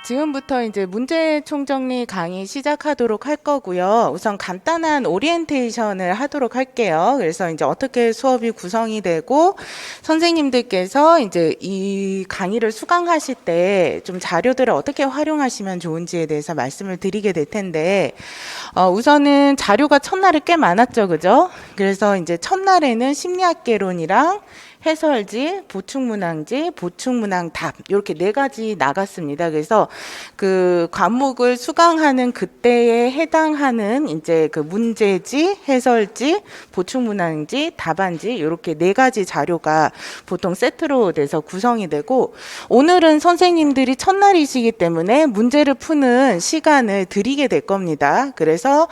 지금부터 이제 문제 총정리 강의 시작하도록 할 거고요. 우선 간단한 오리엔테이션을 하도록 할게요. 그래서 이제 어떻게 수업이 구성이 되고 선생님들께서 이제 이 강의를 수강하실 때 좀 자료들을 어떻게 활용하시면 좋은지에 대해서 말씀을 드리게 될 텐데, 우선은 자료가 첫날에 꽤 많았죠, 그죠? 그래서 이제 첫날에는 심리학개론이랑 해설지, 보충문항지, 보충문항 답 이렇게 네 가지 나갔습니다. 그래서 그 과목을 수강하는 그때에 해당하는 이제 그 문제지, 해설지, 보충문항지, 답안지 이렇게 네 가지 자료가 보통 세트로 돼서 구성이 되고, 오늘은 선생님들이 첫날이시기 때문에 문제를 푸는 시간을 드리게 될 겁니다. 그래서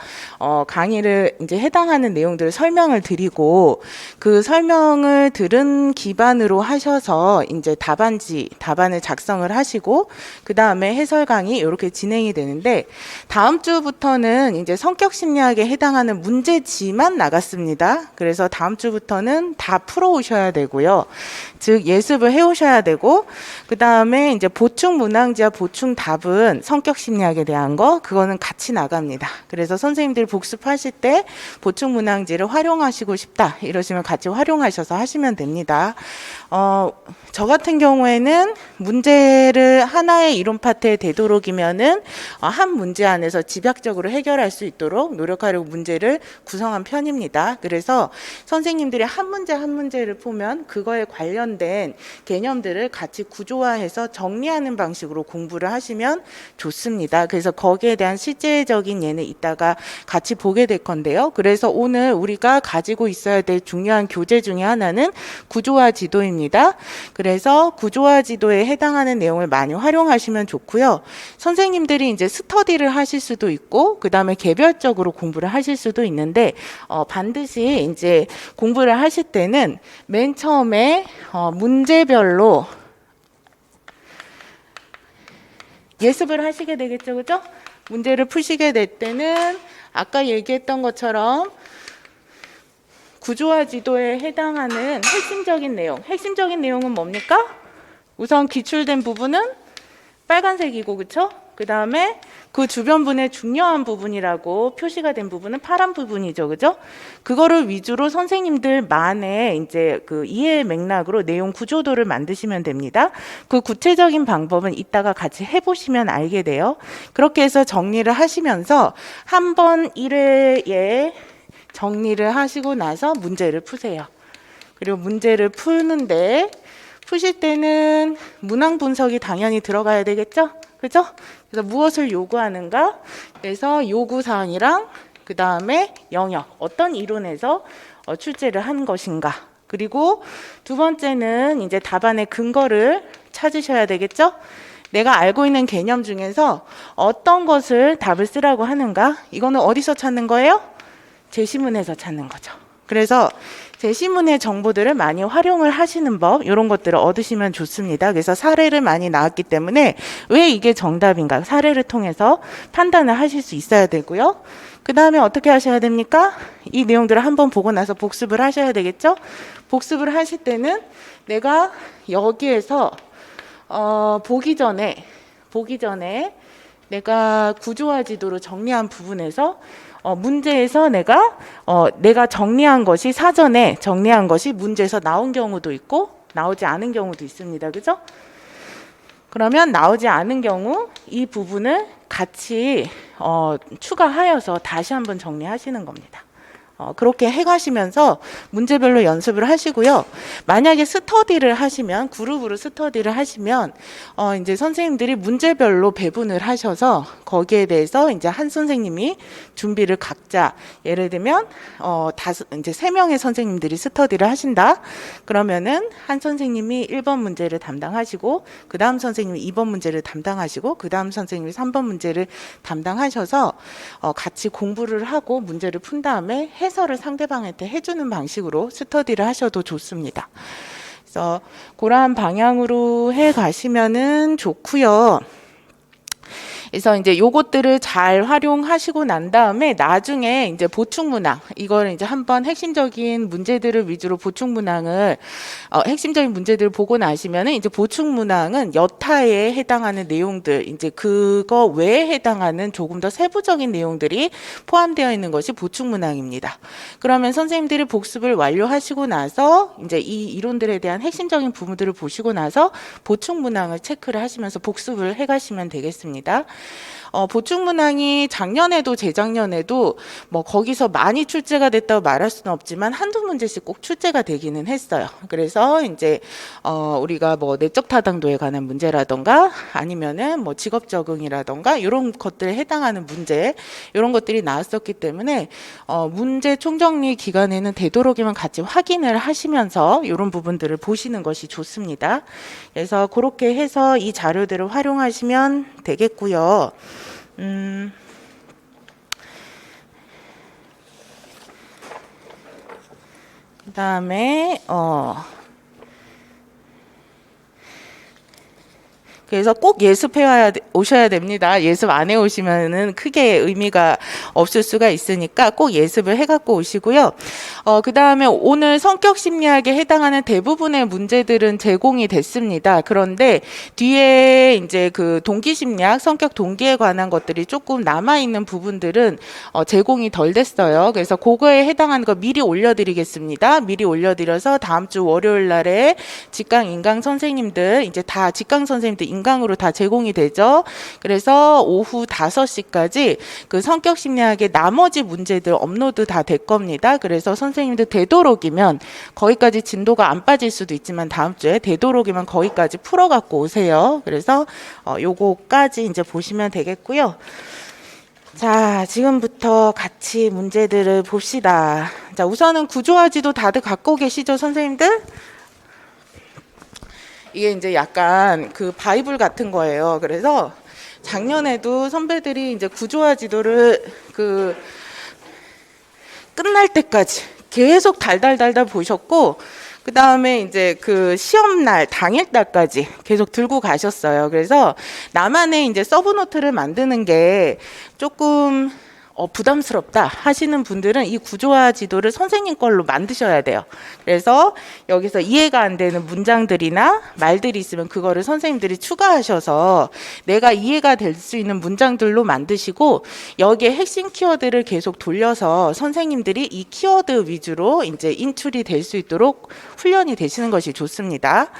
강의를 이제 해당하는 내용들을 설명을 드리고, 그 설명을 들은 기반으로 하셔서 이제 답안을 작성을 하시고, 그 다음에 해설 강의 이렇게 진행이 되는데, 다음 주부터는 이제 성격 심리학에 해당하는 문제지만 나갔습니다. 그래서 다음 주부터는 다 풀어 오셔야 되고요. 즉 예습을 해 오셔야 되고, 그 다음에 이제 보충 문항지와 보충 답은 성격 심리학에 대한 거 그거는 같이 나갑니다. 그래서 선생님들이 복습하실 때 보충 문항지를 활용하시고 싶다 이러시면 같이 활용하셔서 하시면 됩니다. 저 같은 경우에는 문제를 하나의 이론 파트에 되도록이면은 한 문제 안에서 집약적으로 해결할 수 있도록 노력하려고 문제를 구성한 편입니다. 그래서 선생님들이 한 문제 한 문제를 보면 그거에 관련된 개념들을 같이 구조화해서 정리하는 방식으로 공부를 하시면 좋습니다. 그래서 거기에 대한 실제적인 예는 이따가 같이 보게 될 건데요. 그래서 오늘 우리가 가지고 있어야 될 중요한 교재 중에 하나는 구조화 지도입니다. 그래서 구조화 지도에 해당하는 내용을 많이 활용하시면 좋고요. 선생님들이 이제 스터디를 하실 수도 있고, 그 다음에 개별적으로 공부를 하실 수도 있는데, 반드시 이제 공부를 하실 때는 맨 처음에 문제별로 예습을 하시게 되겠죠, 그죠? 문제를 푸시게 될 때는 아까 얘기했던 것처럼 구조화 지도에 해당하는 핵심적인 내용은 뭡니까? 우선 기출된 부분은 빨간색이고, 그쵸? 그 다음에 그 주변분의 중요한 부분이라고 표시가 된 부분은 파란 부분이죠, 그죠? 그거를 위주로 선생님들만의 이제 그 이해의 맥락으로 내용 구조도를 만드시면 됩니다. 그 구체적인 방법은 이따가 같이 해보시면 알게 돼요. 그렇게 해서 정리를 하시면서 한 번 1회에 정리를 하시고 나서 문제를 푸세요. 그리고 문제를 푸는데 푸실 때는 문항 분석이 당연히 들어가야 되겠죠? 그죠? 그래서 무엇을 요구하는가? 그래서 요구사항이랑 그 다음에 영역, 어떤 이론에서 출제를 한 것인가? 그리고 두 번째는 이제 답안의 근거를 찾으셔야 되겠죠? 내가 알고 있는 개념 중에서 어떤 것을 답을 쓰라고 하는가? 이거는 어디서 찾는 거예요? 제시문에서 찾는 거죠. 그래서 제시문의 정보들을 많이 활용을 하시는 법, 이런 것들을 얻으시면 좋습니다. 그래서 사례를 많이 나왔기 때문에 왜 이게 정답인가 사례를 통해서 판단을 하실 수 있어야 되고요. 그 다음에 어떻게 하셔야 됩니까? 이 내용들을 한번 보고 나서 복습을 하셔야 되겠죠. 복습을 하실 때는 내가 여기에서 보기 전에 내가 구조화 지도로 정리한 부분에서 문제에서 내가 정리한 것이 사전에 정리한 것이 문제에서 나온 경우도 있고 나오지 않은 경우도 있습니다. 그죠? 그러면 나오지 않은 경우 이 부분을 같이 추가하여서 다시 한번 정리하시는 겁니다. 그렇게 해가시면서 문제별로 연습을 하시고요. 만약에 스터디를 하시면, 그룹으로 스터디를 하시면, 이제 선생님들이 문제별로 배분을 하셔서 거기에 대해서 이제 한 선생님이 준비를 각자, 예를 들면, 이제 3명의 선생님들이 스터디를 하신다. 그러면은 한 선생님이 1번 문제를 담당하시고, 그 다음 선생님이 2번 문제를 담당하시고, 그 다음 선생님이 3번 문제를 담당하셔서 같이 공부를 하고 문제를 푼 다음에 해설을 상대방한테 해주는 방식으로 스터디를 하셔도 좋습니다. 그래서 그러한 방향으로 해 가시면은 좋고요. 그래서 이제 요것들을 잘 활용하시고 난 다음에 나중에 이제 보충 문항, 이걸 이제 한번 핵심적인 문제들을 위주로 보충 문항을 핵심적인 문제들을 보고 나시면은 이제 보충 문항은 여타에 해당하는 내용들, 이제 그거 외에 해당하는 조금 더 세부적인 내용들이 포함되어 있는 것이 보충 문항입니다. 그러면 선생님들이 복습을 완료하시고 나서 이제 이 이론들에 대한 핵심적인 부분들을 보시고 나서 보충 문항을 체크를 하시면서 복습을 해가시면 되겠습니다. 보충 문항이 작년에도 재작년에도 뭐 거기서 많이 출제가 됐다고 말할 수는 없지만 한두 문제씩 꼭 출제가 되기는 했어요. 그래서 이제 우리가 뭐 내적 타당도에 관한 문제라던가 아니면은 뭐 직업 적응이라던가 이런 것들에 해당하는 문제, 이런 것들이 나왔었기 때문에 문제 총정리 기간에는 되도록이면 같이 확인을 하시면서 이런 부분들을 보시는 것이 좋습니다. 그래서 그렇게 해서 이 자료들을 활용하시면 되겠고요. 그다음에 그래서 꼭 예습해 오셔야 됩니다. 예습 안 해 오시면은 크게 의미가 없을 수가 있으니까 꼭 예습을 해 갖고 오시고요. 그다음에 오늘 성격 심리학에 해당하는 대부분의 문제들은 제공이 됐습니다. 그런데 뒤에 이제 그 동기 심리학, 성격 동기에 관한 것들이 조금 남아 있는 부분들은 제공이 덜 됐어요. 그래서 그거에 해당하는 거 미리 올려드리겠습니다. 미리 올려드려서 다음 주 월요일 날에 직강 인강 선생님들, 이제 다 직강 선생님들 인강으로 다 제공이 되죠. 그래서 오후 5시까지 그 성격 심리학의 나머지 문제들 업로드 다 될 겁니다. 그래서 선생님들 되도록이면 거기까지 진도가 안 빠질 수도 있지만 다음 주에 되도록이면 거기까지 풀어 갖고 오세요. 그래서 요거까지 이제 보시면 되겠고요. 자, 지금부터 같이 문제들을 봅시다. 자, 우선은 구조화지도 다들 갖고 계시죠, 선생님들? 이게 이제 약간 그 바이블 같은 거예요. 그래서 작년에도 선배들이 이제 구조화 지도를 그 끝날 때까지 계속 달달달달 보셨고, 그 다음에 이제 그 시험날 당일날까지 계속 들고 가셨어요. 그래서 나만의 이제 서브노트를 만드는 게 조금 부담스럽다 하시는 분들은 이 구조화 지도를 선생님 걸로 만드셔야 돼요. 그래서 여기서 이해가 안 되는 문장들이나 말들이 있으면 그거를 선생님들이 추가하셔서 내가 이해가 될 수 있는 문장들로 만드시고, 여기에 핵심 키워드를 계속 돌려서 선생님들이 이 키워드 위주로 이제 인출이 될 수 있도록 훈련이 되시는 것이 좋습니다.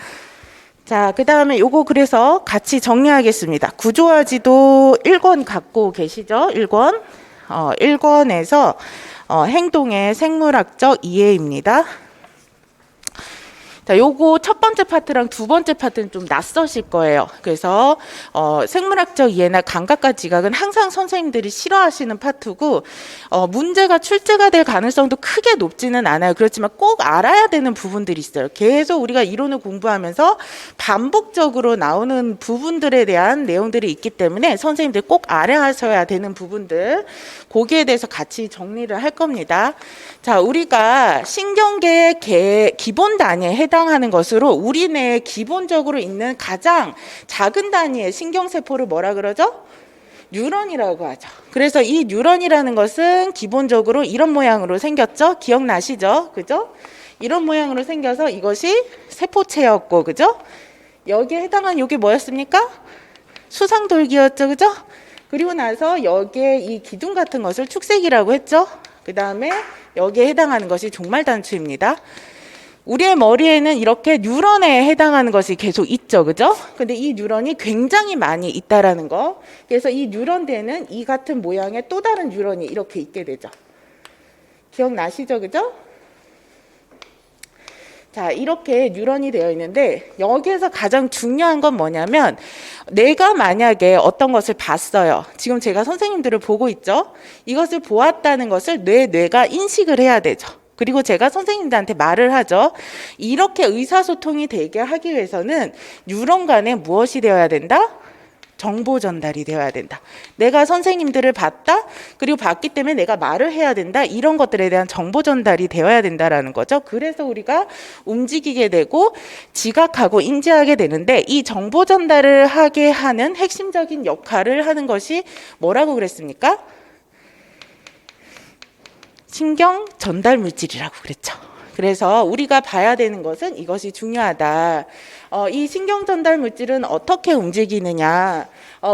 자, 그 다음에 요거 그래서 같이 정리하겠습니다. 구조화 지도 1권 갖고 계시죠? 1권. 1권에서 행동의 생물학적 이해입니다. 자, 요거 첫 번째 파트랑 두 번째 파트는 좀 낯서실 거예요. 그래서 생물학적 이해나 감각과 지각은 항상 선생님들이 싫어하시는 파트고, 문제가 출제가 될 가능성도 크게 높지는 않아요. 그렇지만 꼭 알아야 되는 부분들이 있어요. 계속 우리가 이론을 공부하면서 반복적으로 나오는 부분들에 대한 내용들이 있기 때문에 선생님들 꼭 알아야 되는 부분들, 거기에 대해서 같이 정리를 할 겁니다. 자, 우리가 신경계의 기본 단위에 해당하는 것으로 우리 뇌에 기본적으로 있는 가장 작은 단위의 신경세포를 뭐라 그러죠? 뉴런이라고 하죠. 그래서 이 뉴런이라는 것은 기본적으로 이런 모양으로 생겼죠? 기억나시죠? 그죠? 이런 모양으로 생겨서 이것이 세포체였고, 그죠? 여기에 해당한 이게 뭐였습니까? 수상돌기였죠, 그죠? 그리고 나서 여기에 이 기둥 같은 것을 축색이라고 했죠. 그 다음에 여기에 해당하는 것이 종말단추입니다. 우리의 머리에는 이렇게 뉴런에 해당하는 것이 계속 있죠, 그죠? 근데 이 뉴런이 굉장히 많이 있다라는 거. 그래서 이 뉴런대는 이 같은 모양의 또 다른 뉴런이 이렇게 있게 되죠. 기억나시죠, 그죠? 자, 이렇게 뉴런이 되어 있는데 여기에서 가장 중요한 건 뭐냐면, 내가 만약에 어떤 것을 봤어요. 지금 제가 선생님들을 보고 있죠. 이것을 보았다는 것을 뇌가 인식을 해야 되죠. 그리고 제가 선생님들한테 말을 하죠. 이렇게 의사소통이 되게 하기 위해서는 뉴런 간에 무엇이 되어야 된다? 정보 전달이 되어야 된다. 내가 선생님들을 봤다. 그리고 봤기 때문에 내가 말을 해야 된다. 이런 것들에 대한 정보 전달이 되어야 된다라는 거죠. 그래서 우리가 움직이게 되고 지각하고 인지하게 되는데 이 정보 전달을 하게 하는 핵심적인 역할을 하는 것이 뭐라고 그랬습니까? 신경 전달 물질이라고 그랬죠. 그래서 우리가 봐야 되는 것은 이것이 중요하다. 이 신경 전달 물질은 어떻게 움직이느냐.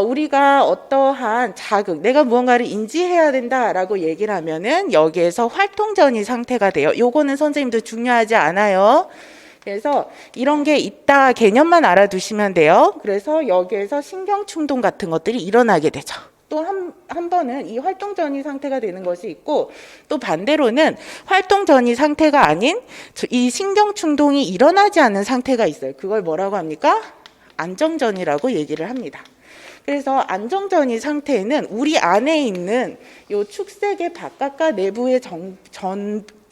우리가 어떠한 자극, 내가 무언가를 인지해야 된다라고 얘기를 하면은 여기에서 활동 전이 상태가 돼요. 요거는 선생님도 중요하지 않아요. 그래서 이런 게 있다 개념만 알아두시면 돼요. 그래서 여기에서 신경 충동 같은 것들이 일어나게 되죠. 또 한 번은 이 활동 전이 상태가 되는 것이 있고 또 반대로는 활동 전이 상태가 아닌 이 신경 충동이 일어나지 않는 상태가 있어요. 그걸 뭐라고 합니까? 안정전이라고 얘기를 합니다. 그래서 안정전이 상태에는 우리 안에 있는 요 축색의 바깥과 내부의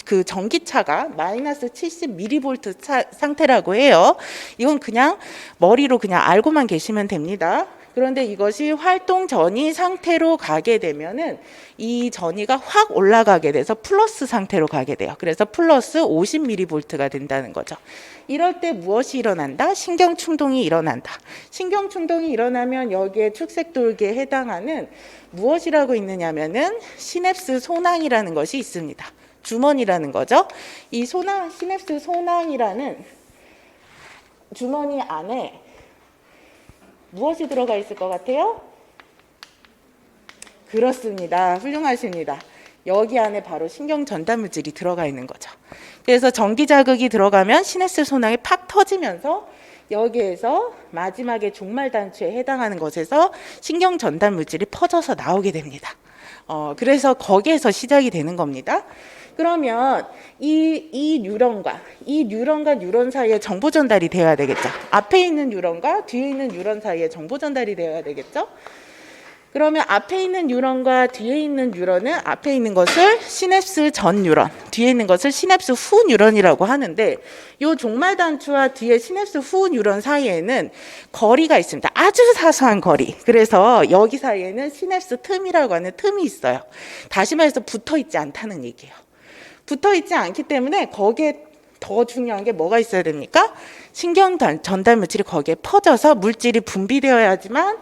그 전기차가 마이너스 70mV 상태라고 해요. 이건 그냥 머리로 그냥 알고만 계시면 됩니다. 그런데 이것이 활동 전이 상태로 가게 되면은 이 전이가 확 올라가게 돼서 플러스 상태로 가게 돼요. 그래서 플러스 50mV가 된다는 거죠. 이럴 때 무엇이 일어난다? 신경 충동이 일어난다. 신경 충동이 일어나면 여기에 축색 돌기에 해당하는 무엇이라고 있느냐면은 시냅스 소낭이라는 것이 있습니다. 주머니라는 거죠. 이 시냅스 소낭이라는 주머니 안에 무엇이 들어가 있을 것 같아요? 그렇습니다. 훌륭하십니다. 여기 안에 바로 신경 전달 물질이 들어가 있는 거죠. 그래서 전기 자극이 들어가면 시냅스 소낭이 팍 터지면서 여기에서 마지막에 종말 단추에 해당하는 것에서 신경 전달 물질이 퍼져서 나오게 됩니다. 그래서 거기에서 시작이 되는 겁니다. 그러면 이 뉴런과 뉴런 사이에 정보 전달이 되어야 되겠죠. 앞에 있는 뉴런과 뒤에 있는 뉴런 사이에 정보 전달이 되어야 되겠죠. 그러면 앞에 있는 뉴런과 뒤에 있는 뉴런은 앞에 있는 것을 시냅스 전 뉴런, 뒤에 있는 것을 시냅스 후 뉴런이라고 하는데 이 종말 단추와 뒤에 시냅스 후 뉴런 사이에는 거리가 있습니다. 아주 사소한 거리. 그래서 여기 사이에는 시냅스 틈이라고 하는 틈이 있어요. 다시 말해서 붙어 있지 않다는 얘기예요. 붙어 있지 않기 때문에 거기에 더 중요한 게 뭐가 있어야 됩니까? 신경 전달 물질이 거기에 퍼져서 물질이 분비되어야지만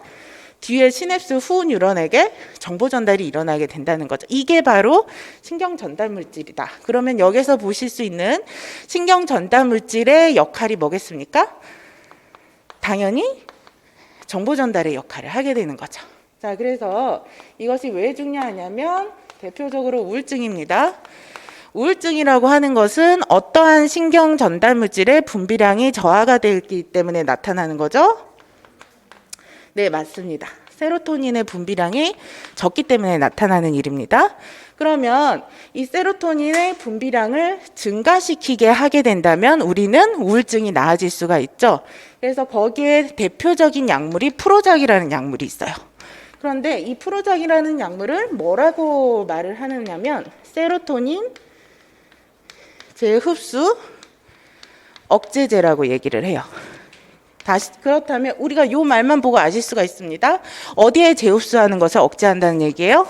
뒤에 시냅스 후 뉴런에게 정보 전달이 일어나게 된다는 거죠. 이게 바로 신경 전달 물질이다. 그러면 여기서 보실 수 있는 신경 전달 물질의 역할이 뭐겠습니까? 당연히 정보 전달의 역할을 하게 되는 거죠. 자, 그래서 이것이 왜 중요하냐면 대표적으로 우울증입니다. 우울증이라고 하는 것은 어떠한 신경 전달 물질의 분비량이 저하가 되기 때문에 나타나는 거죠? 네, 맞습니다. 세로토닌의 분비량이 적기 때문에 나타나는 일입니다. 그러면 이 세로토닌의 분비량을 증가시키게 하게 된다면 우리는 우울증이 나아질 수가 있죠. 그래서 거기에 대표적인 약물이 프로작이라는 약물이 있어요. 그런데 이 프로작이라는 약물을 뭐라고 말을 하느냐면 세로토닌 재흡수 억제제라고 얘기를 해요. 다시 그렇다면 우리가 요 말만 보고 아실 수가 있습니다. 어디에 재흡수하는 것을 억제한다는 얘기예요?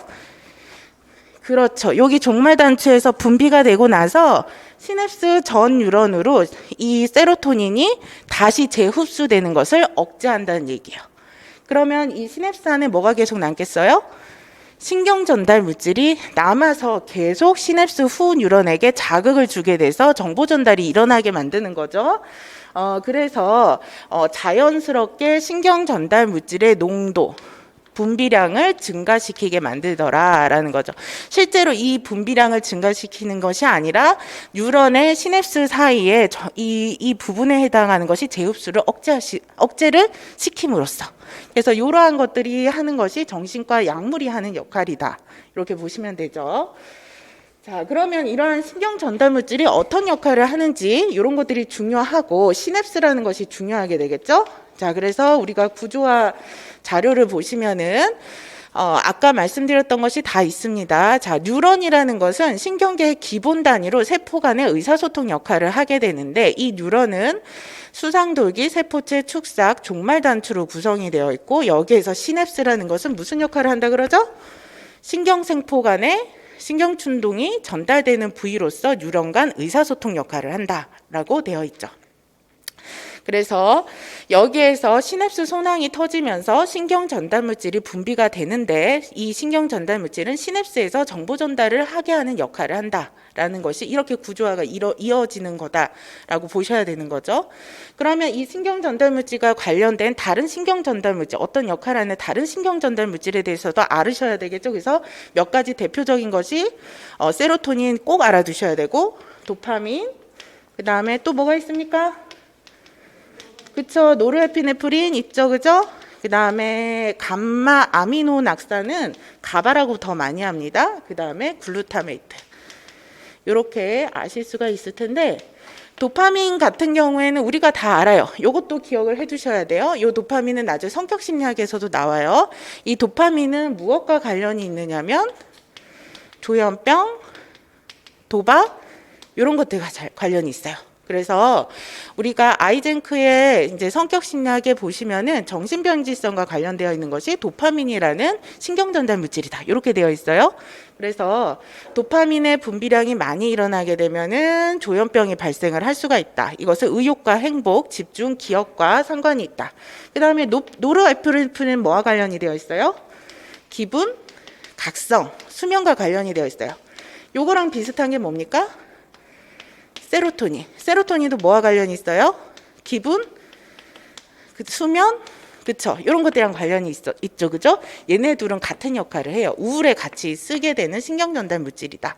그렇죠. 여기 종말 단추에서 분비가 되고 나서 시냅스 전 뉴런으로 이 세로토닌이 다시 재흡수되는 것을 억제한다는 얘기예요. 그러면 이 시냅스 안에 뭐가 계속 남겠어요? 신경 전달 물질이 남아서 계속 시냅스 후 뉴런에게 자극을 주게 돼서 정보 전달이 일어나게 만드는 거죠. 그래서 자연스럽게 신경 전달 물질의 농도, 분비량을 증가시키게 만들더라라는 거죠. 실제로 이 분비량을 증가시키는 것이 아니라 뉴런의 시냅스 사이에 이 부분에 해당하는 것이 재흡수를 억제를 시킴으로써 그래서 이러한 것들이 하는 것이 정신과 약물이 하는 역할이다. 이렇게 보시면 되죠. 자, 그러면 이러한 신경 전달 물질이 어떤 역할을 하는지 이런 것들이 중요하고 시냅스라는 것이 중요하게 되겠죠. 자, 그래서 우리가 구조화 자료를 보시면은 아까 말씀드렸던 것이 다 있습니다. 자, 뉴런이라는 것은 신경계의 기본 단위로 세포 간의 의사소통 역할을 하게 되는데, 이 뉴런은 수상돌기, 세포체, 축삭, 종말 단추로 구성이 되어 있고, 여기에서 시냅스라는 것은 무슨 역할을 한다 그러죠? 신경생포 간의 신경춘동이 전달되는 부위로서 뉴런 간 의사소통 역할을 한다라고 되어 있죠. 그래서 여기에서 시냅스 손상이 터지면서 신경 전달 물질이 분비가 되는데, 이 신경 전달 물질은 시냅스에서 정보 전달을 하게 하는 역할을 한다라는 것이 이렇게 구조화가 이어지는 거다라고 보셔야 되는 거죠. 그러면 이 신경 전달 물질과 관련된 다른 신경 전달 물질, 어떤 역할을 하는 다른 신경 전달 물질에 대해서도 알으셔야 되겠죠. 그래서 몇 가지 대표적인 것이 세로토닌 꼭 알아두셔야 되고, 도파민, 그 다음에 또 뭐가 있습니까? 그쵸, 노르에피네프린 있죠, 그죠? 그 다음에 감마 아미노 낙사는 가바라고 더 많이 합니다. 그 다음에 글루타메이트. 이렇게 아실 수가 있을 텐데, 도파민 같은 경우에는 우리가 다 알아요. 이것도 기억을 해두셔야 돼요. 이 도파민은 나중에 성격심리학에서도 나와요. 이 도파민은 무엇과 관련이 있느냐면 조현병, 도박 이런 것들과 잘 관련이 있어요. 그래서 우리가 아이젠크의 이제 성격 심리학에 보시면은 정신병질성과 관련되어 있는 것이 도파민이라는 신경전달 물질이다. 이렇게 되어 있어요. 그래서 도파민의 분비량이 많이 일어나게 되면은 조현병이 발생을 할 수가 있다. 이것은 의욕과 행복, 집중, 기억과 상관이 있다. 그 다음에 노르에피네프린은 뭐와 관련이 되어 있어요? 기분, 각성, 수면과 관련이 되어 있어요. 요거랑 비슷한 게 뭡니까? 세로토닌. 세로토닌도 뭐와 관련이 있어요? 기분, 수면, 그쵸? 이런 것들이랑 관련이 있죠, 그죠? 얘네 둘은 같은 역할을 해요. 우울에 같이 쓰게 되는 신경전달 물질이다.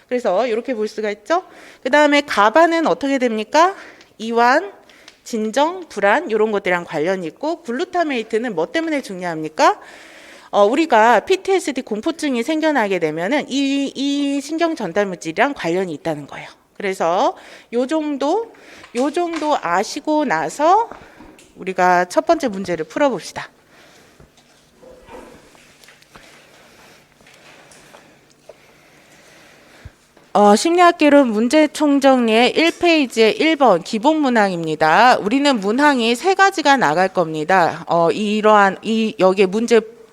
그래서 이렇게 볼 수가 있죠? 그 다음에 가바는 어떻게 됩니까? 이완, 진정, 불안 이런 것들이랑 관련이 있고, 글루타메이트는 뭐 때문에 중요합니까? 우리가 PTSD 공포증이 생겨나게 되면은 이 신경 전달 물질이랑 관련이 있다는 거예요. 그래서 요 정도 아시고 나서 우리가 첫 번째 문제를 풀어봅시다. 심리학개론 문제 총정리의 1페이지의 1번 기본 문항입니다. 우리는 문항이 세 가지가 나갈 겁니다. 여기에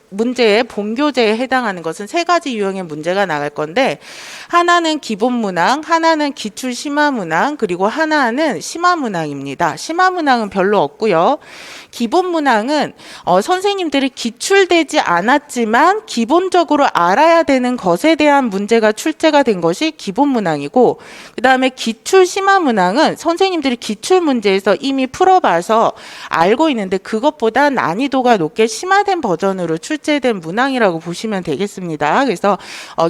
문제의 본교재에 해당하는 것은 세 가지 유형의 문제가 나갈 건데, 하나는 기본 문항, 하나는 기출 심화 문항, 그리고 하나는 심화 문항입니다. 심화 문항은 별로 없고요. 기본 문항은 선생님들이 기출되지 않았지만 기본적으로 알아야 되는 것에 대한 문제가 출제가 된 것이 기본 문항이고, 그 다음에 기출 심화 문항은 선생님들이 기출 문제에서 이미 풀어봐서 알고 있는데 그것보다 난이도가 높게 심화된 버전으로 출제된 문항이라고 보시면 되겠습니다. 그래서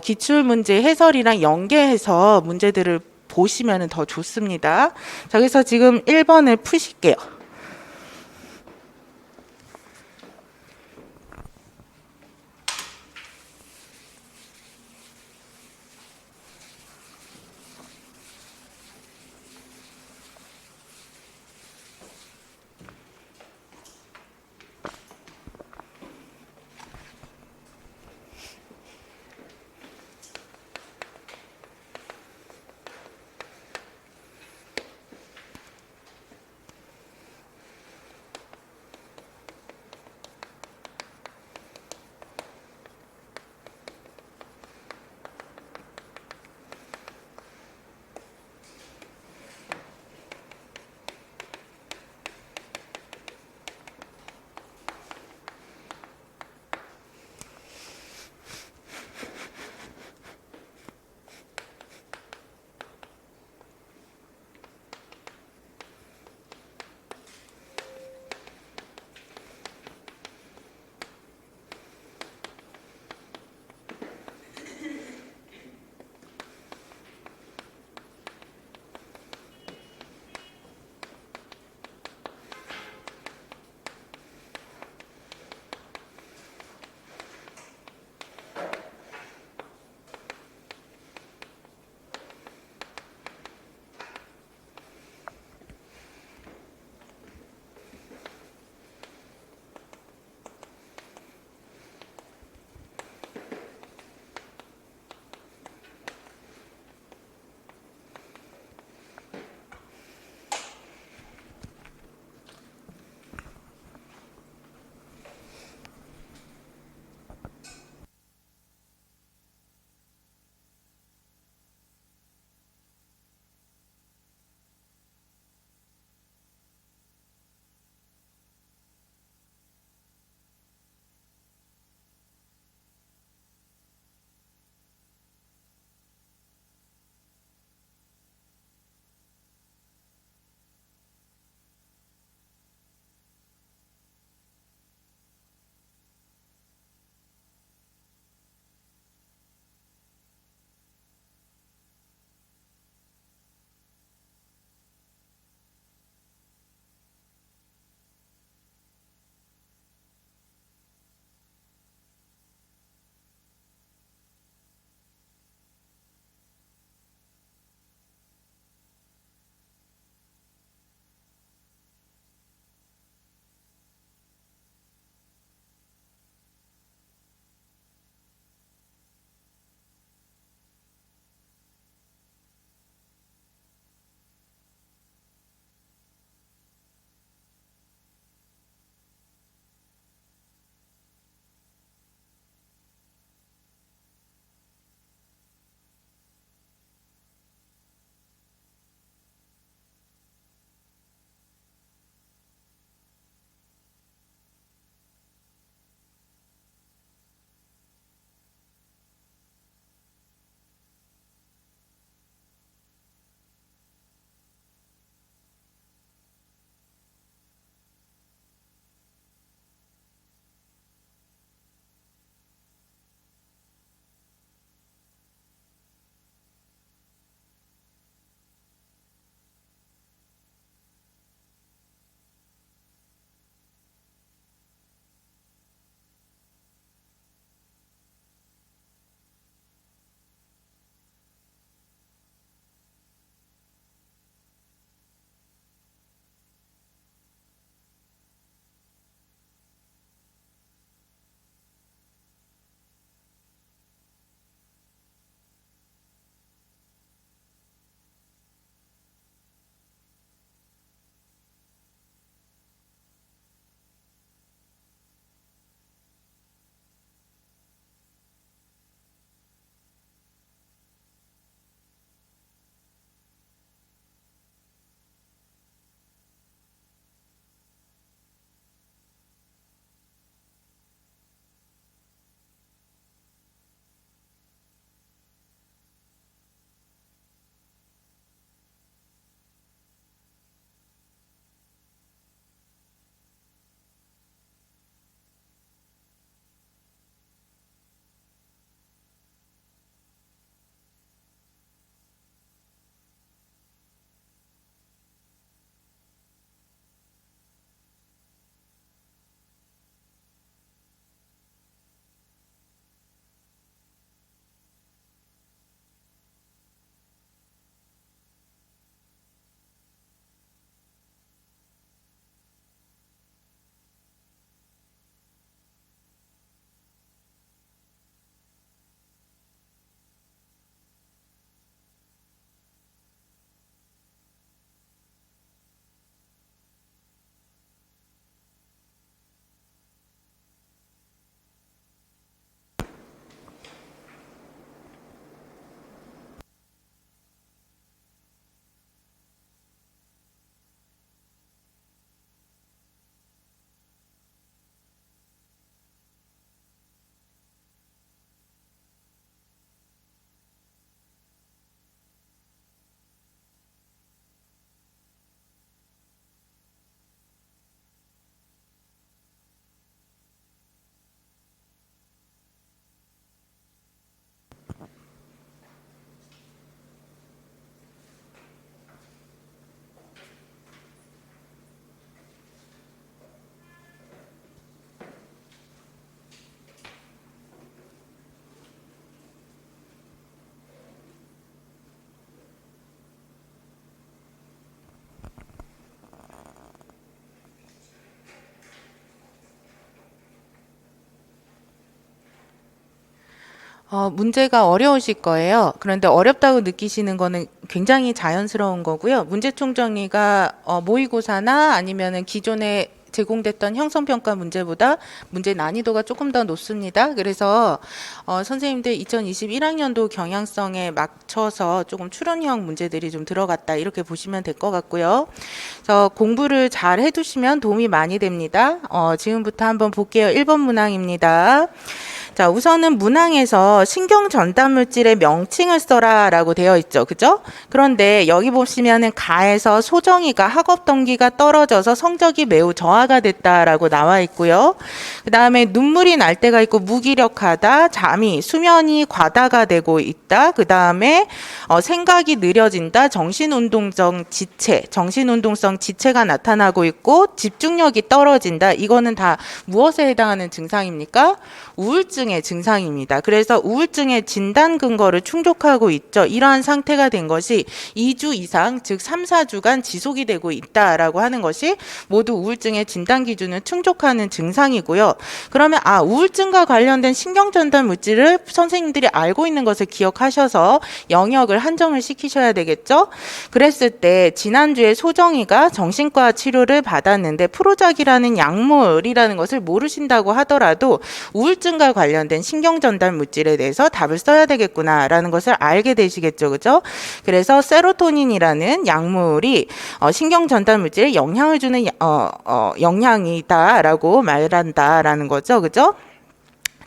기출 문제 해설이랑 연계해서 문제들을 보시면 더 좋습니다. 자, 그래서 지금 1번을 푸실게요. 문제가 어려우실 거예요. 그런데 어렵다고 느끼시는 거는 굉장히 자연스러운 거고요. 문제 총정리가 모의고사나 아니면은 기존에 제공됐던 형성평가 문제보다 문제 난이도가 조금 더 높습니다. 그래서 선생님들 2021학년도 경향성에 맞춰서 조금 추론형 문제들이 좀 들어갔다 이렇게 보시면 될 것 같고요. 그래서 공부를 잘 해두시면 도움이 많이 됩니다. 지금부터 한번 볼게요. 1번 문항입니다. 자, 우선은 문항에서 신경 전달 물질의 명칭을 써라라고 되어 있죠. 그죠? 그런데 여기 보시면은 가에서 소정이가 학업 동기가 떨어져서 성적이 매우 저하가 됐다라고 나와 있고요. 그다음에 눈물이 날 때가 있고 무기력하다, 잠이 수면이 과다가 되고 있다. 그다음에 생각이 느려진다, 정신운동성 지체가 나타나고 있고 집중력이 떨어진다. 이거는 다 무엇에 해당하는 증상입니까? 우울증의 증상입니다. 그래서 우울증의 진단 근거를 충족하고 있죠. 이러한 상태가 된 것이 2주 이상, 즉 3, 4주간 지속이 되고 있다라고 하는 것이 모두 우울증의 진단 기준을 충족하는 증상이고요. 그러면 우울증과 관련된 신경 전달 물질을 선생님들이 알고 있는 것을 기억하셔서 영역을 한정을 시키셔야 되겠죠. 그랬을 때 지난주에 소정이가 정신과 치료를 받았는데 프로작이라는 약물이라는 것을 모르신다고 하더라도 우울증과 관련된 신경 전달 물질에 대해서 답을 써야 되겠구나라는 것을 알게 되시겠죠. 그죠? 그래서 세로토닌이라는 약물이 신경 전달 물질에 영향을 주는 영향이다라고 말한다라는 거죠. 그죠?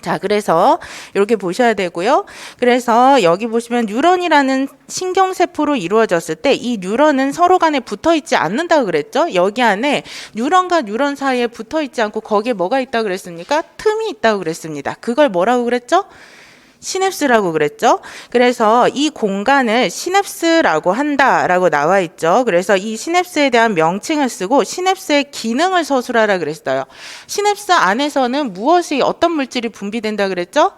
자, 그래서 이렇게 보셔야 되고요. 그래서 여기 보시면 뉴런이라는 신경세포로 이루어졌을 때 이 뉴런은 서로 간에 붙어 있지 않는다고 그랬죠? 여기 안에 뉴런과 뉴런 사이에 붙어 있지 않고 거기에 뭐가 있다고 그랬습니까? 틈이 있다고 그랬습니다. 그걸 뭐라고 그랬죠? 시냅스라고 그랬죠. 그래서 이 공간을 시냅스라고 한다라고 나와 있죠. 그래서 이 시냅스에 대한 명칭을 쓰고 시냅스의 기능을 서술하라 그랬어요. 시냅스 안에서는 무엇이 어떤 물질이 분비된다 그랬죠?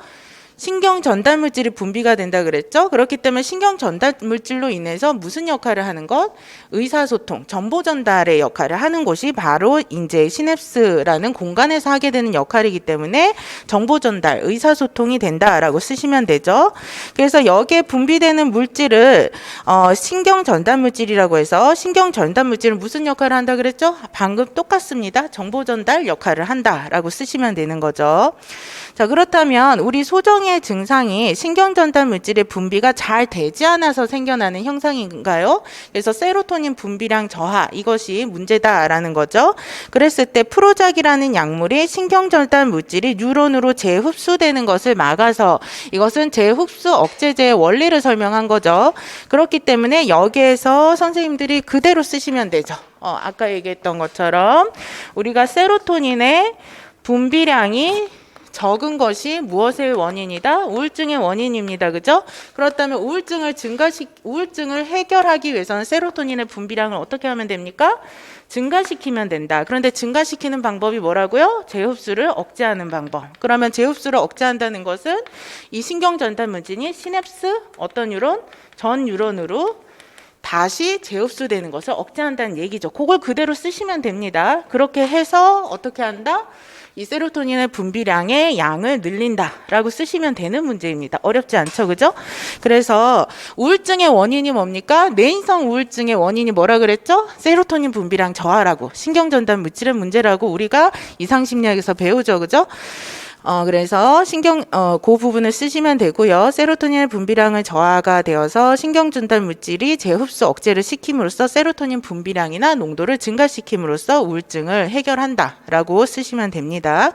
신경 전달 물질이 분비가 된다 그랬죠. 그렇기 때문에 신경 전달 물질로 인해서 무슨 역할을 하는 것? 의사소통, 정보 전달의 역할을 하는 곳이 바로 이제 시냅스라는 공간에서 하게 되는 역할이기 때문에 정보 전달, 의사소통이 된다라고 쓰시면 되죠. 그래서 여기에 분비되는 물질을 신경 전달 물질이라고 해서 신경 전달 물질은 무슨 역할을 한다 그랬죠? 방금 똑같습니다. 정보 전달 역할을 한다라고 쓰시면 되는 거죠. 자, 그렇다면 우리 소정의 증상이 신경 전달 물질의 분비가 잘 되지 않아서 생겨나는 현상인가요? 그래서 세로토닌 분비량 저하, 이것이 문제다라는 거죠. 그랬을 때 프로작이라는 약물이 신경 전달 물질이 뉴런으로 재흡수되는 것을 막아서 이것은 재흡수 억제제의 원리를 설명한 거죠. 그렇기 때문에 여기에서 선생님들이 그대로 쓰시면 되죠. 아까 얘기했던 것처럼 우리가 세로토닌의 분비량이 적은 것이 무엇의 원인이다? 우울증의 원인입니다. 그죠? 그렇다면 우울증을 해결하기 위해서는 세로토닌의 분비량을 어떻게 하면 됩니까? 증가시키면 된다. 그런데 증가시키는 방법이 뭐라고요? 재흡수를 억제하는 방법. 그러면 재흡수를 억제한다는 것은 이 신경 전달 물질이 시냅스 어떤 뉴런? 전 뉴런으로 다시 재흡수되는 것을 억제한다는 얘기죠. 그걸 그대로 쓰시면 됩니다. 그렇게 해서 어떻게 한다? 이 세로토닌의 분비량의 양을 늘린다라고 쓰시면 되는 문제입니다. 어렵지 않죠, 그죠? 그래서 우울증의 원인이 뭡니까? 뇌인성 우울증의 원인이 뭐라 그랬죠? 세로토닌 분비량 저하라고, 신경전달 물질의 문제라고 우리가 이상심리학에서 배우죠, 그죠? 그래서 그 부분을 쓰시면 되고요. 세로토닌의 분비량을 저하가 되어서 신경전달 물질이 재흡수 억제를 시킴으로써 세로토닌 분비량이나 농도를 증가시킴으로써 우울증을 해결한다라고 쓰시면 됩니다.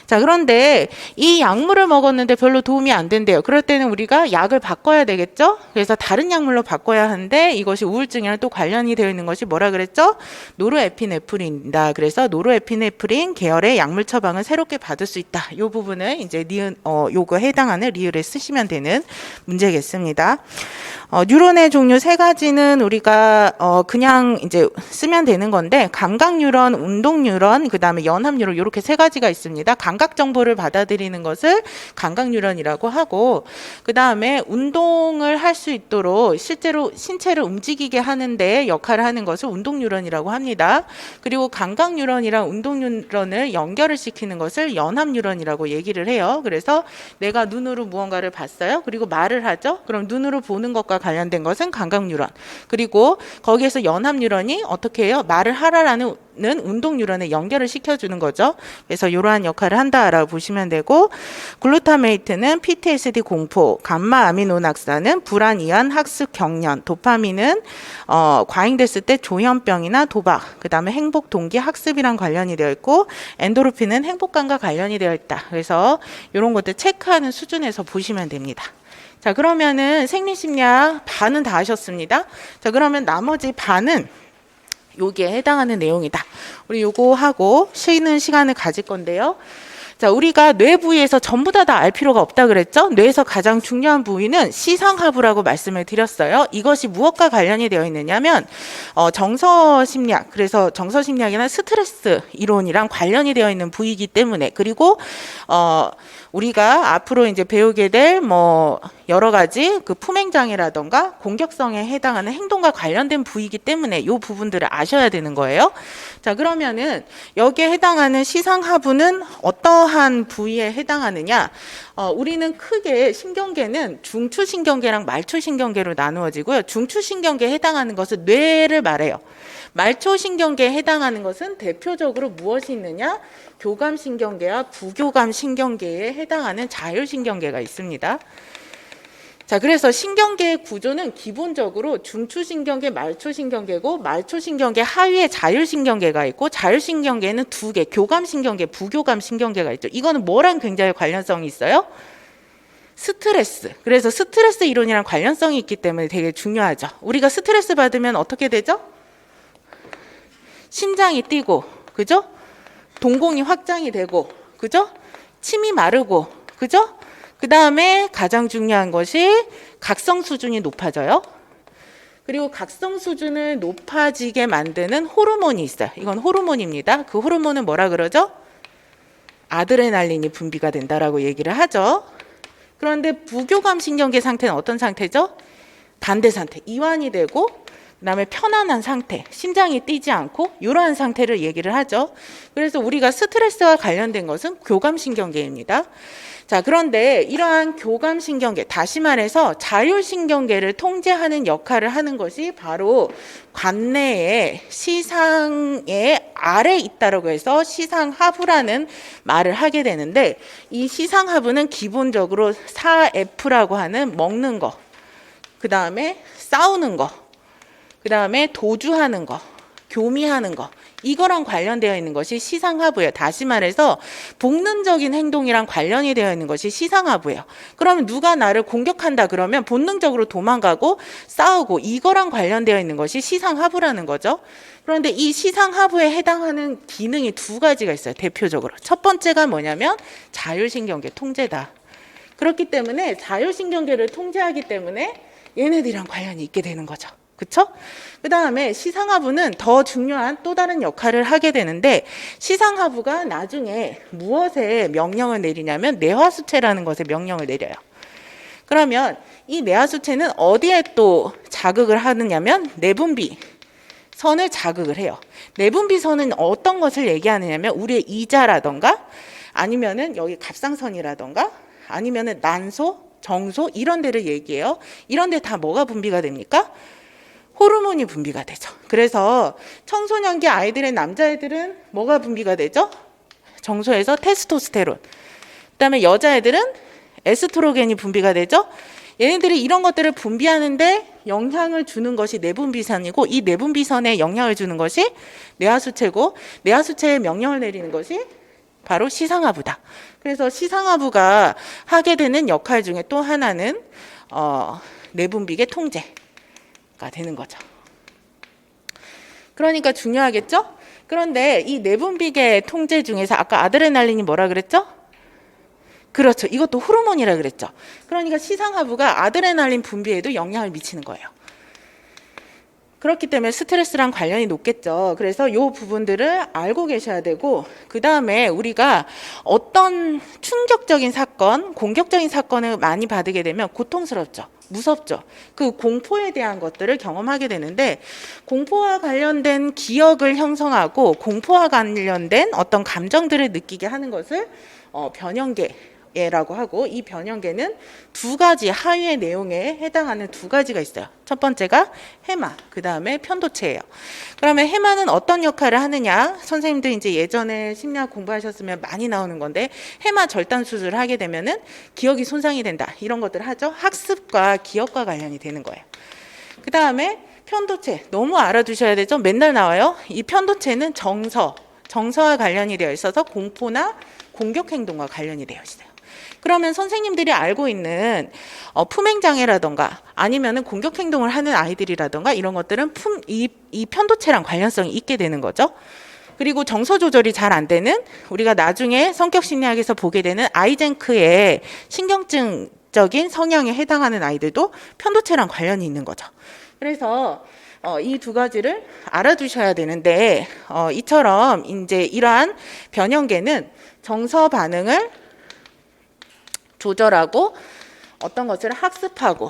자, 그런데 이 약물을 먹었는데 별로 도움이 안 된대요. 그럴 때는 우리가 약을 바꿔야 되겠죠? 그래서 다른 약물로 바꿔야 하는데 이것이 우울증이랑 또 관련이 되어 있는 것이 뭐라 그랬죠? 노르에피네프린이다. 그래서 노르에피네프린 계열의 약물 처방을 새롭게 받을 수 있다. 이 부분을 이제 요거 해당하는 리을에 쓰시면 되는 문제겠습니다. 뉴런의 종류 세 가지는 우리가 그냥 이제 쓰면 되는 건데 감각 뉴런, 운동 뉴런, 그다음에 연합 뉴런 이렇게 세 가지가 있습니다. 감각 정보를 받아들이는 것을 감각 뉴런이라고 하고, 그 다음에 운동을 할 수 있도록 실제로 신체를 움직이게 하는데 역할을 하는 것을 운동 뉴런이라고 합니다. 그리고 감각 뉴런이랑 운동 뉴런을 연결을 시키는 것을 연합 뉴런이라고 얘기를 해요. 그래서 내가 눈으로 무언가를 봤어요. 그리고 말을 하죠. 그럼 눈으로 보는 것과 관련된 것은 감각 뉴런. 그리고 거기에서 연합 뉴런이 어떻게 해요? 말을 하라라는 운동 뉴런에 연결을 시켜주는 거죠. 그래서 이러한 역할을 한다라고 보시면 되고, 글루타메이트는 PTSD 공포, 감마 아미노낙사는 불안 이한 학습 경련, 도파민은 과잉됐을 때 조현병이나 도박, 그 다음에 행복 동기 학습이랑 관련이 되어 있고, 엔도르핀은 행복감과 관련이 되어 있다. 그래서 이런 것들 체크하는 수준에서 보시면 됩니다. 자, 그러면은 생리심리학 반은 다 하셨습니다. 자, 그러면 나머지 반은 여기에 해당하는 내용이다. 우리 요거 하고 쉬는 시간을 가질 건데요. 자, 우리가 뇌 부위에서 전부 다 알 필요가 없다 그랬죠? 뇌에서 가장 중요한 부위는 시상하부라고 말씀을 드렸어요. 이것이 무엇과 관련이 되어 있느냐면 정서심리학, 그래서 정서심리학이나 스트레스 이론이랑 관련이 되어 있는 부위이기 때문에, 그리고 우리가 앞으로 이제 배우게 될 여러 가지 그 품행장애라던가 공격성에 해당하는 행동과 관련된 부위이기 때문에 이 부분들을 아셔야 되는 거예요. 자, 그러면은 여기에 해당하는 시상하부는 어떠한 부위에 해당하느냐? 우리는 크게 신경계는 중추신경계랑 말초신경계로 나누어지고요. 중추신경계에 해당하는 것은 뇌를 말해요. 말초신경계에 해당하는 것은 대표적으로 무엇이 있느냐? 교감신경계와 부교감신경계에 해당하는 자율신경계가 있습니다. 자, 그래서 신경계의 구조는 기본적으로 중추신경계, 말초신경계고, 말초신경계 하위에 자율신경계가 있고, 자율신경계에는 두 개, 교감신경계, 부교감신경계가 있죠. 이거는 뭐랑 굉장히 관련성이 있어요? 스트레스. 그래서 스트레스 이론이랑 관련성이 있기 때문에 되게 중요하죠. 우리가 스트레스 받으면 어떻게 되죠? 심장이 뛰고, 그죠? 동공이 확장이 되고, 그죠? 침이 마르고, 그죠? 그 다음에 가장 중요한 것이 각성 수준이 높아져요. 그리고 각성 수준을 높아지게 만드는 호르몬이 있어요. 이건 호르몬입니다. 그 호르몬은 뭐라 그러죠? 아드레날린이 분비가 된다라고 얘기를 하죠. 그런데 부교감 신경계 상태는 어떤 상태죠? 반대 상태, 이완이 되고, 그 다음에 편안한 상태, 심장이 뛰지 않고 이러한 상태를 얘기를 하죠. 그래서 우리가 스트레스와 관련된 것은 교감신경계입니다. 자, 그런데 이러한 교감신경계, 다시 말해서 자율신경계를 통제하는 역할을 하는 것이 바로 관내에 시상의 아래 있다라고 해서 시상하부라는 말을 하게 되는데, 이 시상하부는 기본적으로 4F라고 하는 먹는 거, 그 다음에 싸우는 거, 그 다음에 도주하는 거, 교미하는 거, 이거랑 관련되어 있는 것이 시상하부예요. 다시 말해서 본능적인 행동이랑 관련이 되어 있는 것이 시상하부예요. 그러면 누가 나를 공격한다 그러면 본능적으로 도망가고 싸우고, 이거랑 관련되어 있는 것이 시상하부라는 거죠. 그런데 이 시상하부에 해당하는 기능이 두 가지가 있어요. 대표적으로. 첫 번째가 뭐냐면 자율신경계 통제다. 그렇기 때문에 자율신경계를 통제하기 때문에 얘네들이랑 관련이 있게 되는 거죠. 그쵸? 그 다음에 시상하부는 더 중요한 또 다른 역할을 하게 되는데, 시상하부가 나중에 무엇에 명령을 내리냐면 뇌하수체라는 것에 명령을 내려요. 그러면 이 뇌하수체는 어디에 또 자극을 하느냐면 내분비 선을 자극을 해요. 내분비 선은 어떤 것을 얘기하느냐면 우리의 이자라던가 아니면은 여기 갑상선이라던가 아니면은 난소, 정소 이런 데를 얘기해요. 이런 데 다 뭐가 분비가 됩니까? 호르몬이 분비가 되죠. 그래서 청소년기 아이들의 남자애들은 뭐가 분비가 되죠? 정소에서 테스토스테론. 그다음에 여자애들은 에스트로겐이 분비가 되죠. 얘네들이 이런 것들을 분비하는데 영향을 주는 것이 내분비선이고, 이 내분비선에 영향을 주는 것이 뇌하수체고, 뇌하수체에 명령을 내리는 것이 바로 시상하부다. 그래서 시상하부가 하게 되는 역할 중에 또 하나는 내분비계 통제가 되는 거죠. 그러니까 중요하겠죠? 그런데 이 내분비계 통제 중에서 아까 아드레날린이 뭐라 그랬죠? 그렇죠. 이것도 호르몬이라 그랬죠. 그러니까 시상하부가 아드레날린 분비에도 영향을 미치는 거예요. 그렇기 때문에 스트레스랑 관련이 높겠죠. 그래서 이 부분들을 알고 계셔야 되고, 그 다음에 우리가 어떤 충격적인 사건, 공격적인 사건을 많이 받게 되면 고통스럽죠. 무섭죠. 그 공포에 대한 것들을 경험하게 되는데, 공포와 관련된 기억을 형성하고 공포와 관련된 어떤 감정들을 느끼게 하는 것을 변형계라고 하고, 이 변형계는 두 가지 하위의 내용에 해당하는 두 가지가 있어요. 첫 번째가 해마, 그 다음에 편도체예요. 그러면 해마는 어떤 역할을 하느냐? 선생님들 이제 예전에 심리학 공부하셨으면 많이 나오는 건데, 해마 절단 수술을 하게 되면은 기억이 손상이 된다, 이런 것들을 하죠. 학습과 기억과 관련이 되는 거예요. 그 다음에 편도체, 너무 알아두셔야 되죠. 맨날 나와요. 이 편도체는 정서와 관련이 되어 있어서 공포나 공격 행동과 관련이 되어 있어요. 그러면 선생님들이 알고 있는 품행장애라던가 아니면은 공격 행동을 하는 아이들이라던가 이런 것들은 이 편도체랑 관련성이 있게 되는 거죠. 그리고 정서 조절이 잘 안 되는, 우리가 나중에 성격 심리학에서 보게 되는 아이젠크의 신경증적인 성향에 해당하는 아이들도 편도체랑 관련이 있는 거죠. 그래서 이 두 가지를 알아두셔야 되는데, 이처럼 이제 이러한 변형계는 정서 반응을 조절하고 어떤 것을 학습하고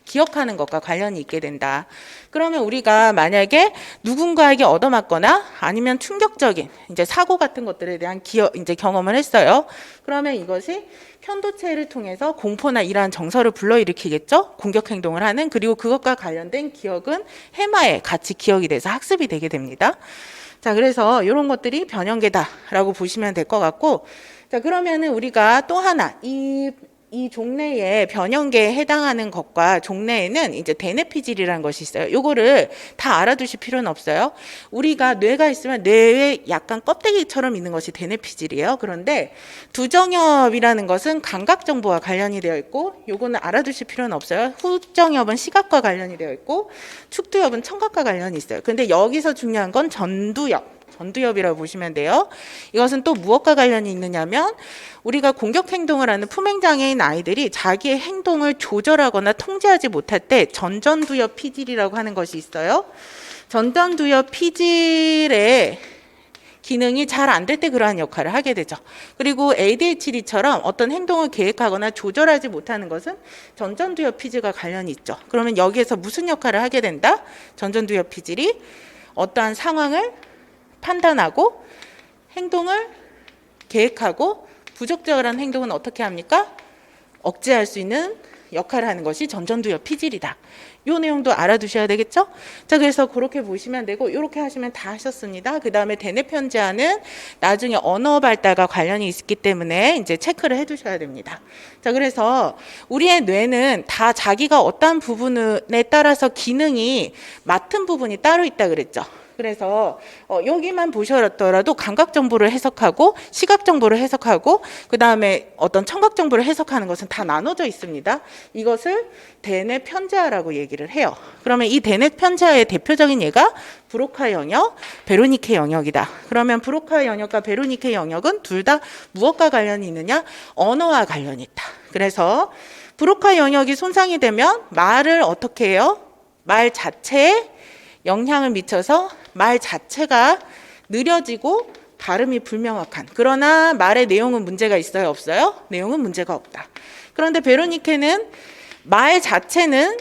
기억하는 것과 관련이 있게 된다. 그러면 우리가 만약에 누군가에게 얻어맞거나 아니면 충격적인 이제 사고 같은 것들에 대한 이제 경험을 했어요. 그러면 이것이 편도체를 통해서 공포나 이러한 정서를 불러일으키겠죠. 공격 행동을 하는, 그리고 그것과 관련된 기억은 해마에 같이 기억이 돼서 학습이 되게 됩니다. 자, 그래서 이런 것들이 변형계다라고 보시면 될 것 같고, 자, 그러면은 우리가 또 하나, 이 종래의 변형계에 해당하는 것과 종래에는 이제 대뇌피질이라는 것이 있어요. 요거를 다 알아두실 필요는 없어요. 우리가 뇌가 있으면 뇌에 약간 껍데기처럼 있는 것이 대뇌피질이에요. 그런데 두정엽이라는 것은 감각정보와 관련이 되어 있고, 요거는 알아두실 필요는 없어요. 후정엽은 시각과 관련이 되어 있고, 축두엽은 청각과 관련이 있어요. 근데 여기서 중요한 건 전두엽이라고 보시면 돼요. 이것은 또 무엇과 관련이 있느냐면, 우리가 공격 행동을 하는 품행장애인 아이들이 자기의 행동을 조절하거나 통제하지 못할 때 전전두엽 피질이라고 하는 것이 있어요. 전전두엽 피질의 기능이 잘 안 될 때 그러한 역할을 하게 되죠. 그리고 ADHD처럼 어떤 행동을 계획하거나 조절하지 못하는 것은 전전두엽 피질과 관련이 있죠. 그러면 여기에서 무슨 역할을 하게 된다? 전전두엽 피질이 어떠한 상황을 판단하고 행동을 계획하고 부적절한 행동은 어떻게 합니까? 억제할 수 있는 역할을 하는 것이 전전두엽 피질이다. 이 내용도 알아두셔야 되겠죠? 자, 그래서 그렇게 보시면 되고, 이렇게 하시면 다 하셨습니다. 그 다음에 대뇌편지하는 나중에 언어 발달과 관련이 있기 때문에 이제 체크를 해두셔야 됩니다. 자, 그래서 우리의 뇌는 다 자기가 어떤 부분에 따라서 기능이 맡은 부분이 따로 있다 그랬죠. 그래서 여기만 보셨더라도 감각 정보를 해석하고 시각 정보를 해석하고 그 다음에 어떤 청각 정보를 해석하는 것은 다 나눠져 있습니다. 이것을 대뇌 편재아라고 얘기를 해요. 그러면 이 대뇌 편재아의 대표적인 예가 브로카 영역, 베로니케 영역이다. 그러면 브로카 영역과 베로니케 영역은 둘 다 무엇과 관련이 있느냐? 언어와 관련이 있다. 그래서 브로카 영역이 손상이 되면 말을 어떻게 해요? 말 자체에 영향을 미쳐서 말 자체가 느려지고 발음이 불명확한, 그러나 말의 내용은 문제가 있어요, 없어요? 내용은 문제가 없다. 그런데 베로니케는 말 자체는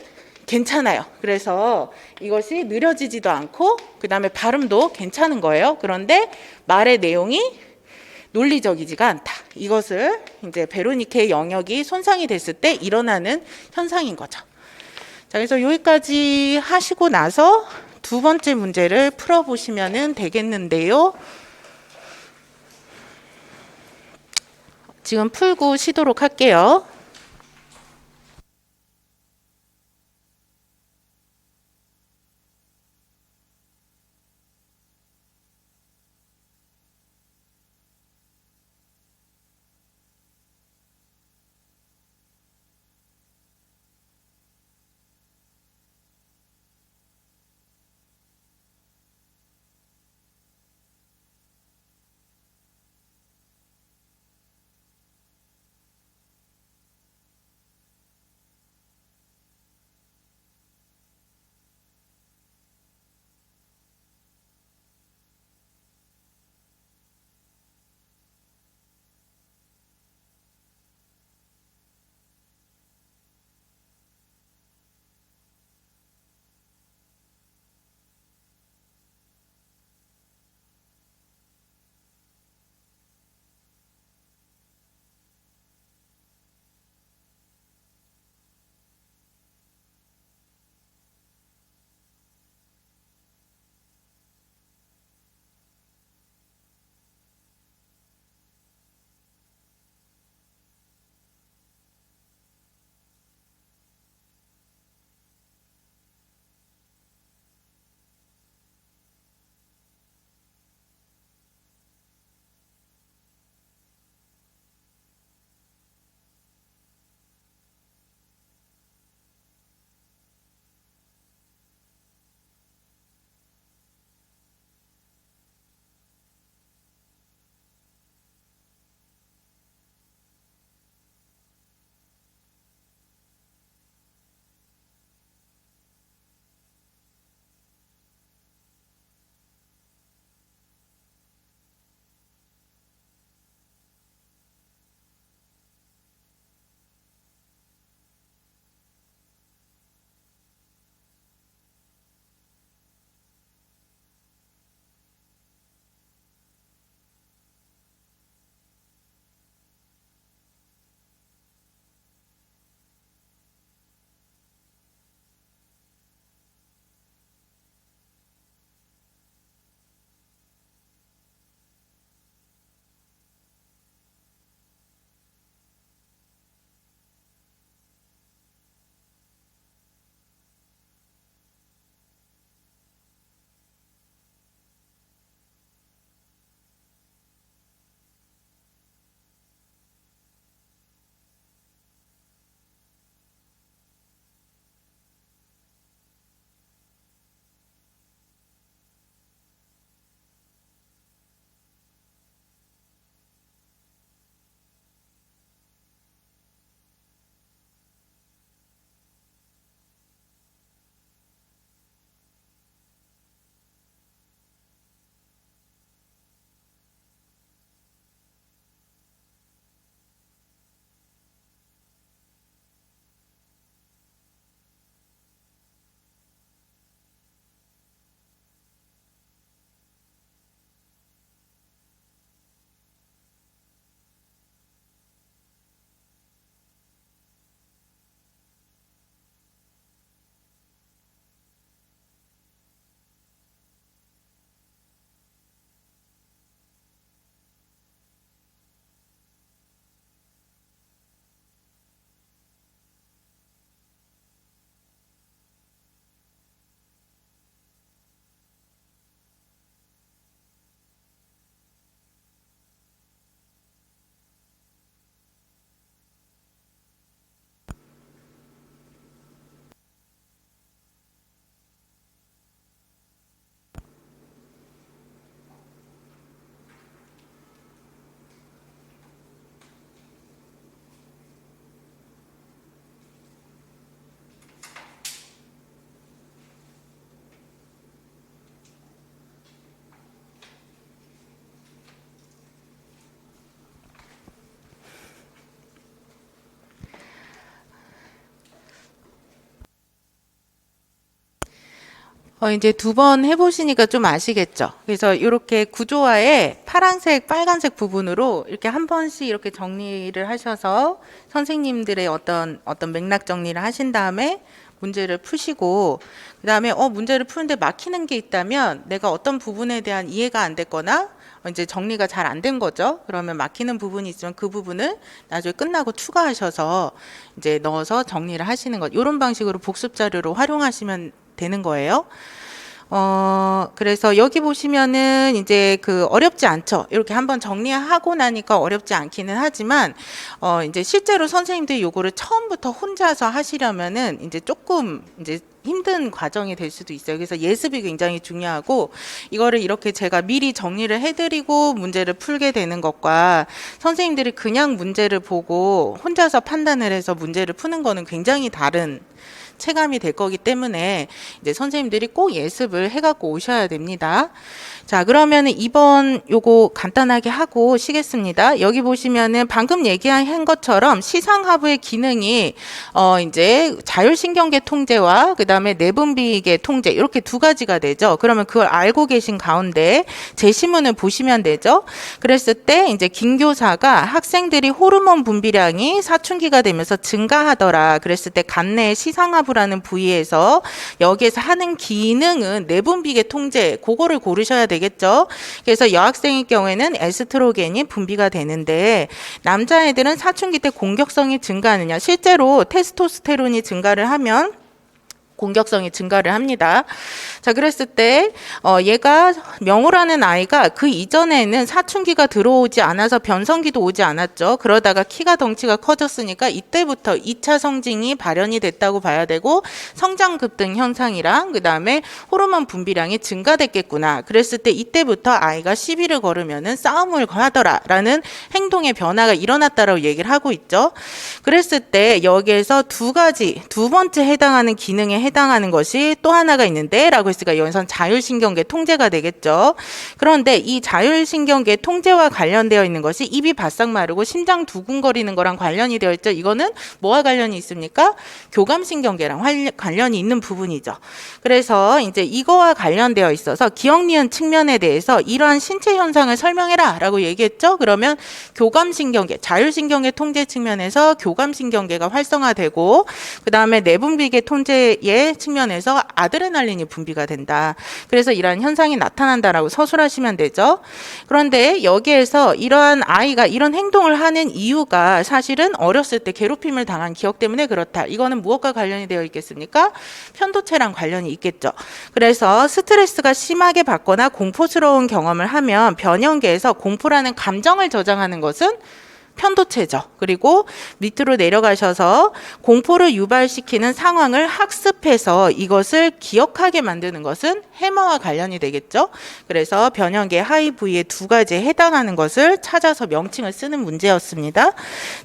괜찮아요. 그래서 이것이 느려지지도 않고 그 다음에 발음도 괜찮은 거예요. 그런데 말의 내용이 논리적이지가 않다. 이것을 이제 베로니케의 영역이 손상이 됐을 때 일어나는 현상인 거죠. 자, 그래서 여기까지 하시고 나서 두 번째 문제를 풀어보시면 되겠는데요. 지금 풀고 쉬도록 할게요. 이제 두 번 해보시니까 좀 아시겠죠? 그래서 이렇게 구조화에 파란색, 빨간색 부분으로 이렇게 한 번씩 이렇게 정리를 하셔서 선생님들의 어떤 맥락 정리를 하신 다음에 문제를 푸시고, 그 다음에 문제를 푸는데 막히는 게 있다면 내가 어떤 부분에 대한 이해가 안 됐거나 이제 정리가 잘 안 된 거죠. 그러면 막히는 부분이 있으면 그 부분을 나중에 끝나고 추가하셔서 이제 넣어서 정리를 하시는 것. 이런 방식으로 복습 자료로 활용하시면 되는 거예요. 그래서 여기 보시면은 이제 어렵지 않죠. 이렇게 한번 정리하고 나니까 어렵지 않기는 하지만, 이제 실제로 선생님들이 요거를 처음부터 혼자서 하시려면은 이제 조금 이제 힘든 과정이 될 수도 있어요. 그래서 예습이 굉장히 중요하고, 이거를 이렇게 제가 미리 정리를 해드리고 문제를 풀게 되는 것과 선생님들이 그냥 문제를 보고 혼자서 판단을 해서 문제를 푸는 거는 굉장히 다른 체감이 될 거기 때문에 이제 선생님들이 꼭 예습을 해갖고 오셔야 됩니다. 자, 그러면은 2번 요거 간단하게 하고 쉬겠습니다. 여기 보시면은 방금 얘기한 것처럼 시상하부의 기능이 이제 자율신경계 통제와 그 다음에 내분비계 통제 이렇게 두 가지가 되죠. 그러면 그걸 알고 계신 가운데 제시문을 보시면 되죠. 그랬을 때 이제 김교사가 학생들이 호르몬 분비량이 사춘기가 되면서 증가하더라. 그랬을 때 간내 시상하부라는 부위에서 여기에서 하는 기능은 내분비계 통제, 그거를 고르셔야 되겠죠. 그래서 여학생의 경우에는 에스트로겐이 분비가 되는데 남자애들은 사춘기 때 공격성이 증가하느냐. 실제로 테스토스테론이 증가를 하면 공격성이 증가를 합니다. 자, 그랬을 때 얘가 명호라는 아이가 그 이전에는 사춘기가 들어오지 않아서 변성기도 오지 않았죠. 그러다가 키가 덩치가 커졌으니까 이때부터 2차 성징이 발현이 됐다고 봐야 되고 성장 급등 현상이랑 그 다음에 호르몬 분비량이 증가됐겠구나. 그랬을 때 이때부터 아이가 시비를 걸으면은 싸움을 하더라라는 행동의 변화가 일어났다라고 얘기를 하고 있죠. 그랬을 때 여기에서 두 번째 해당하는 기능에 해당하는 것이 또 하나가 있는데 라고 했으니까 여기선 자율신경계 통제가 되겠죠. 그런데 이 자율신경계 통제와 관련되어 있는 것이 입이 바싹 마르고 심장 두근거리는 거랑 관련이 되어 있죠. 이거는 뭐와 관련이 있습니까? 교감신경계랑 관련이 있는 부분이죠. 그래서 이제 이거와 관련되어 있어서 기억 니은 측면에 대해서 이러한 신체 현상을 설명해라 라고 얘기했죠. 그러면 교감신경계, 자율신경계 통제 측면에서 교감신경계가 활성화되고 그 다음에 내분비계 통제의 측면에서 아드레날린이 분비가 된다. 그래서 이러한 현상이 나타난다라고 서술하시면 되죠. 그런데 여기에서 이러한 아이가 이런 행동을 하는 이유가 사실은 어렸을 때 괴롭힘을 당한 기억 때문에 그렇다. 이거는 무엇과 관련이 되어 있겠습니까? 편도체랑 관련이 있겠죠. 그래서 스트레스가 심하게 받거나 공포스러운 경험을 하면 변형계에서 공포라는 감정을 저장하는 것은 편도체죠. 그리고 밑으로 내려가셔서 공포를 유발시키는 상황을 학습해서 이것을 기억하게 만드는 것은 해마와 관련이 되겠죠. 그래서 변형계 하위 부위의 두 가지에 해당하는 것을 찾아서 명칭을 쓰는 문제였습니다. 자,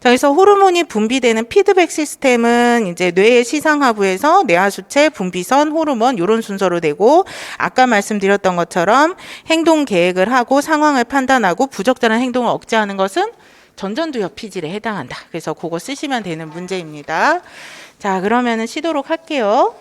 그래서 호르몬이 분비되는 피드백 시스템은 이제 뇌의 시상하부에서 뇌하수체, 분비선, 호르몬 이런 순서로 되고 아까 말씀드렸던 것처럼 행동 계획을 하고 상황을 판단하고 부적절한 행동을 억제하는 것은 전전두엽 피질에 해당한다. 그래서 그거 쓰시면 되는 문제입니다. 자, 그러면은 쉬도록 할게요.